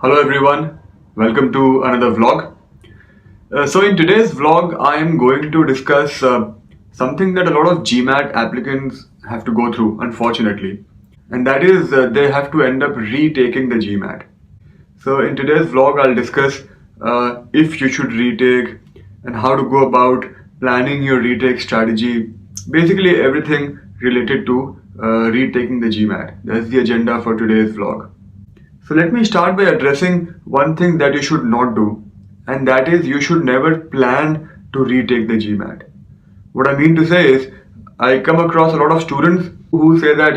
Hello everyone, welcome to another vlog. So in today's vlog, I am going to discuss something that a lot of GMAT applicants have to go through, unfortunately. And that is they have to end up retaking the GMAT. So in today's vlog, I'll discuss if you should retake and how to go about planning your retake strategy. Basically everything related to retaking the GMAT. That's the agenda for today's vlog. So let me start by addressing one thing that you should not do, and that is you should never plan to retake the GMAT. What I mean to say is, I come across a lot of students who say that,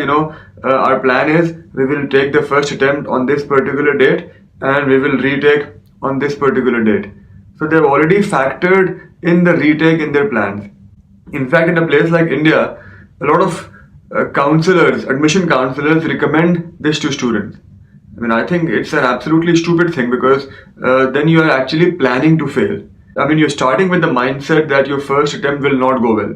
our plan is we will take the first attempt on this particular date and we will retake on this particular date. So they've already factored in the retake in their plans. In fact, in a place like India, a lot of admission counselors recommend this to students. I think it's an absolutely stupid thing because then you are actually planning to fail. You're starting with the mindset that your first attempt will not go well.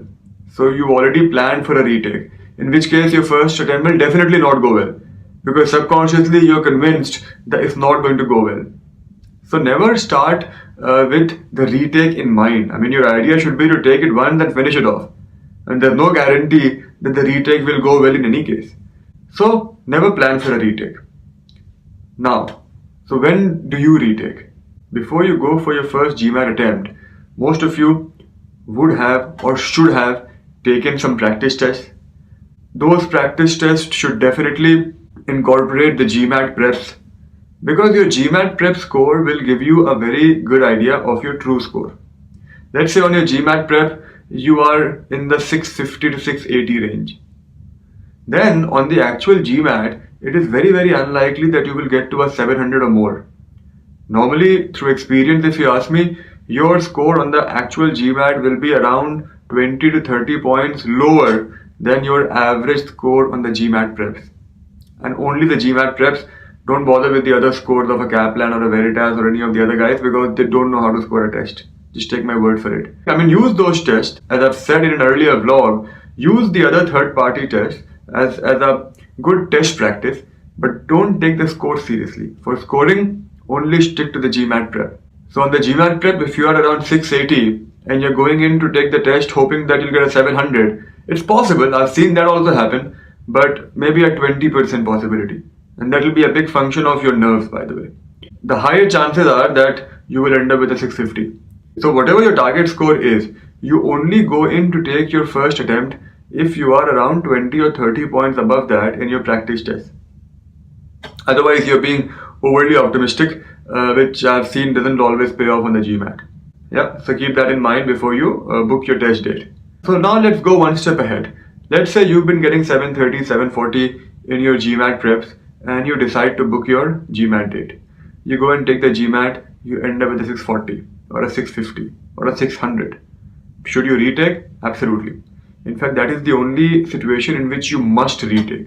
So you already planned for a retake, in which case your first attempt will definitely not go well because subconsciously you're convinced that it's not going to go well. So never start with the retake in mind. Your idea should be to take it once and finish it off. And there's no guarantee that the retake will go well in any case. So never plan for a retake. Now, so when do you retake? Before you go for your first GMAT attempt, most of you would have or should have taken some practice tests. Those practice tests should definitely incorporate the GMAT preps because your GMAT prep score will give you a very good idea of your true score. Let's say on your GMAT prep, you are in the 650 to 680 range. Then on the actual GMAT, it is very, very unlikely that you will get to a 700 or more. Normally, through experience, if you ask me, your score on the actual GMAT will be around 20 to 30 points lower than your average score on the GMAT preps. And only the GMAT preps. Don't bother with the other scores of a Kaplan or a Veritas or any of the other guys because they don't know how to score a test. Just take my word for it. Use those tests. As I've said in an earlier vlog, use the other third-party tests as a good test practice, but don't take the score seriously. For scoring, only stick to the GMAT prep. So on the GMAT prep, if you are around 680 and you're going in to take the test hoping that you'll get a 700, it's possible. I've seen that also happen, but maybe a 20% possibility. And that will be a big function of your nerves, by the way. The higher chances are that you will end up with a 650. So whatever your target score is, you only go in to take your first attempt if you are around 20 or 30 points above that in your practice test. Otherwise, you're being overly optimistic, which I've seen doesn't always pay off on the GMAT. So keep that in mind before you book your test date. So now let's go one step ahead. Let's say you've been getting 730, 740 in your GMAT preps and you decide to book your GMAT date. You go and take the GMAT, you end up with a 640 or a 650 or a 600. Should you retake? Absolutely. In fact, that is the only situation in which you must retake.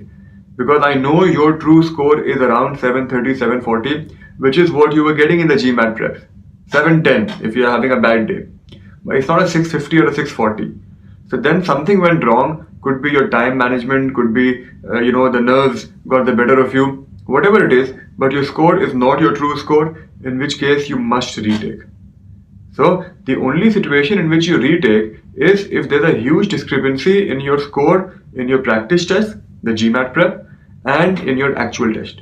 Because I know your true score is around 730, 740, which is what you were getting in the GMAT preps. 710 if you're having a bad day. But it's not a 650 or a 640. So then something went wrong. Could be your time management, could be, the nerves got the better of you. Whatever it is, but your score is not your true score, in which case you must retake. So the only situation in which you retake is if there's a huge discrepancy in your score in your practice test, the GMAT prep, and in your actual test.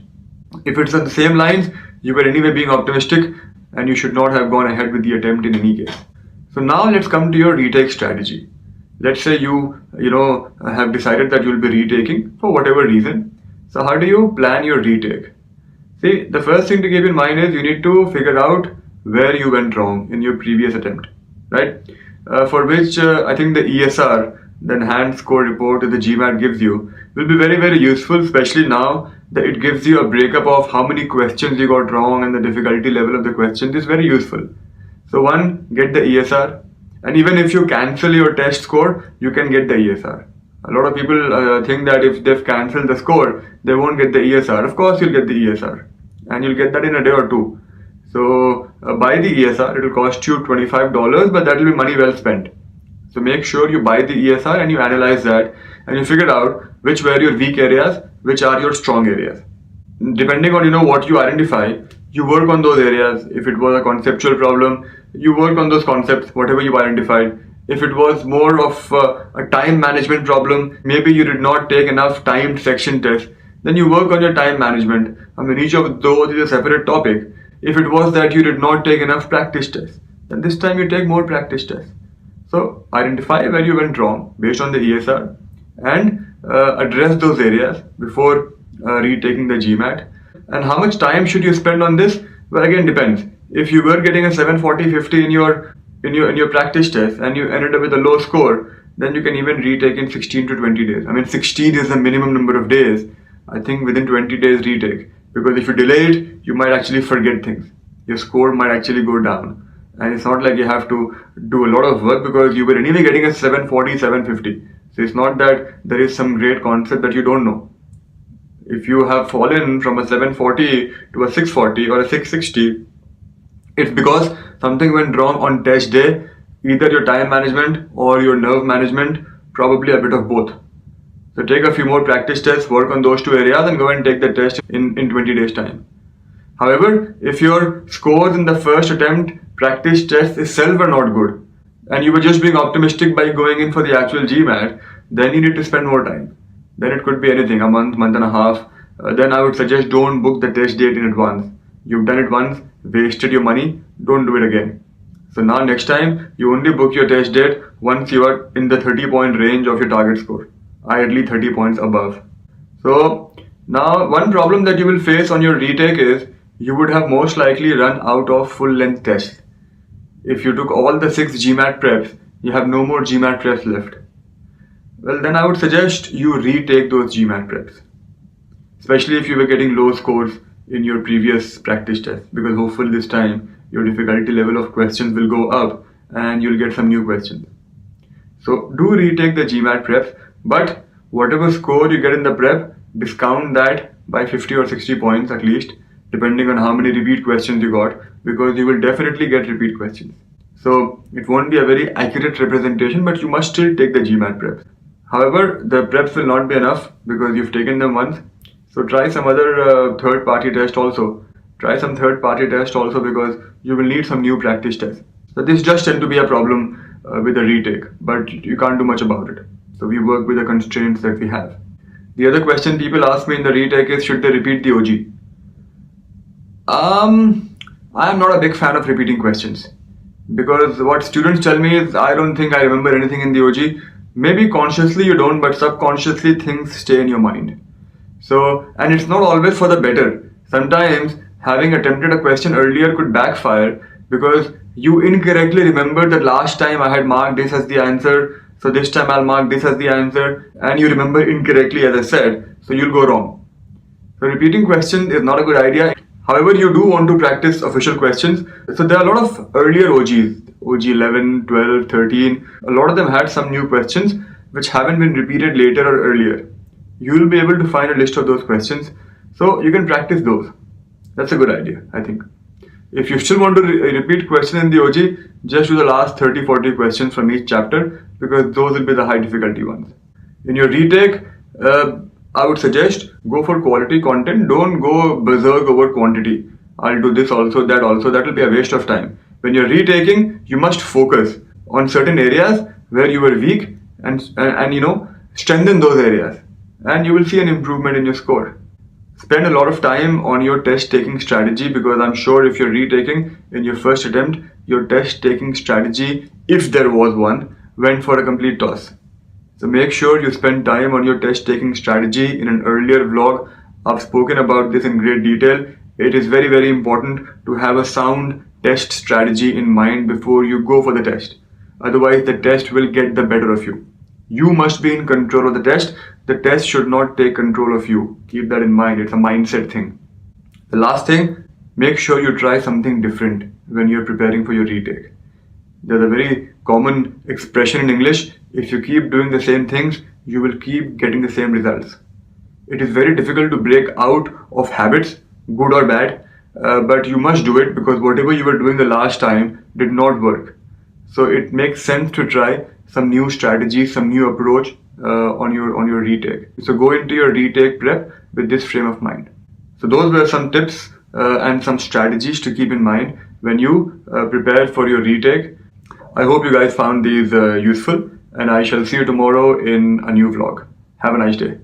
If it's on the same lines, you were anyway being optimistic and you should not have gone ahead with the attempt in any case. So now let's come to your retake strategy. Let's say you have decided that you'll be retaking for whatever reason. So how do you plan your retake? See, the first thing to keep in mind is you need to figure out where you went wrong in your previous attempt, right? For which I think the ESR, the enhanced score report that the GMAT gives you, will be very, very useful, especially now that it gives you a breakup of how many questions you got wrong and the difficulty level of the questions is very useful. So one, get the ESR, and even if you cancel your test score, you can get the ESR. A lot of people think that if they've cancelled the score, they won't get the ESR. Of course, you'll get the ESR, and you'll get that in a day or two. So buy the ESR, it will cost you $25, but that will be money well spent. So make sure you buy the ESR and you analyze that and you figure out which were your weak areas, which are your strong areas. Depending on what you identify, you work on those areas. If it was a conceptual problem, you work on those concepts, whatever you identified. If it was more of a time management problem, maybe you did not take enough timed section tests, then you work on your time management. I mean, each of those is a separate topic. If it was that you did not take enough practice tests, then this time you take more practice tests. So identify where you went wrong based on the ESR and address those areas before retaking the GMAT. And how much time should you spend on this? Well, again, depends. If you were getting a 740-50 in your practice test and you ended up with a low score, then you can even retake in 16 to 20 days. I mean, 16 is the minimum number of days. I think within 20 days retake, because if you delay it, you might actually forget things. Your score might actually go down. And it's not like you have to do a lot of work because you were anyway getting a 740, 750. So it's not that there is some great concept that you don't know. If you have fallen from a 740 to a 640 or a 660, it's because something went wrong on test day, either your time management or your nerve management, probably a bit of both. So take a few more practice tests, work on those two areas and go and take the test in 20 days time. However, if your scores in the first attempt practice test itself are not good and you were just being optimistic by going in for the actual GMAT, then you need to spend more time. Then it could be anything, a month, month and a half. Then I would suggest don't book the test date in advance. You've done it once, wasted your money, don't do it again. So now next time you only book your test date once you are in the 30-point range of your target score, ideally 30 points above. So now one problem that you will face on your retake is you would have most likely run out of full length tests. If you took all the 6 GMAT preps, you have no more GMAT preps left. Well, then I would suggest you retake those GMAT preps, especially if you were getting low scores in your previous practice test, because hopefully this time your difficulty level of questions will go up and you'll get some new questions. So do retake the GMAT preps, but whatever score you get in the prep, discount that by 50 or 60 points at least, depending on how many repeat questions you got, because you will definitely get repeat questions. So it won't be a very accurate representation, but you must still take the GMAT preps. However, the preps will not be enough because you've taken them once. So try some other third-party test also. Try some third-party test also because you will need some new practice tests. So this just tend to be a problem with the retake, but you can't do much about it. So we work with the constraints that we have. The other question people ask me in the retake is, should they repeat the OG? I am not a big fan of repeating questions because what students tell me is, I don't think I remember anything in the OG. Maybe consciously you don't, but subconsciously things stay in your mind. So, and it's not always for the better. Sometimes having attempted a question earlier could backfire because you incorrectly remember that last time I had marked this as the answer, so this time I'll mark this as the answer, and you remember incorrectly as I said, so you'll go wrong. So repeating questions is not a good idea. However, you do want to practice official questions. So there are a lot of earlier OGs, OG 11, 12, 13. A lot of them had some new questions which haven't been repeated later or earlier. You will be able to find a list of those questions. So you can practice those. That's a good idea, I think. If you still want to repeat questions in the OG, just do the last 30-40 questions from each chapter because those will be the high difficulty ones. In your retake, I would suggest go for quality content. Don't go berserk over quantity. I'll do this also, that also. That will be a waste of time. When you're retaking, you must focus on certain areas where you were weak and strengthen those areas. And you will see an improvement in your score. Spend a lot of time on your test taking strategy because I'm sure if you're retaking in your first attempt, your test taking strategy, if there was one, went for a complete toss. So make sure you spend time on your test taking strategy. In an earlier vlog, I've spoken about this in great detail. It is very, very important to have a sound test strategy in mind before you go for the test. Otherwise, the test will get the better of you. You must be in control of the test. The test should not take control of you. Keep that in mind. It's a mindset thing. The last thing, make sure you try something different when you're preparing for your retake. There's a very common expression in English. If you keep doing the same things, you will keep getting the same results. It is very difficult to break out of habits, good or bad, but you must do it because whatever you were doing the last time did not work. So it makes sense to try some new strategy, some new approach on your retake. So go into your retake prep with this frame of mind. So those were some tips and some strategies to keep in mind when you prepare for your retake. I hope you guys found these useful, and I shall see you tomorrow in a new vlog. Have a nice day.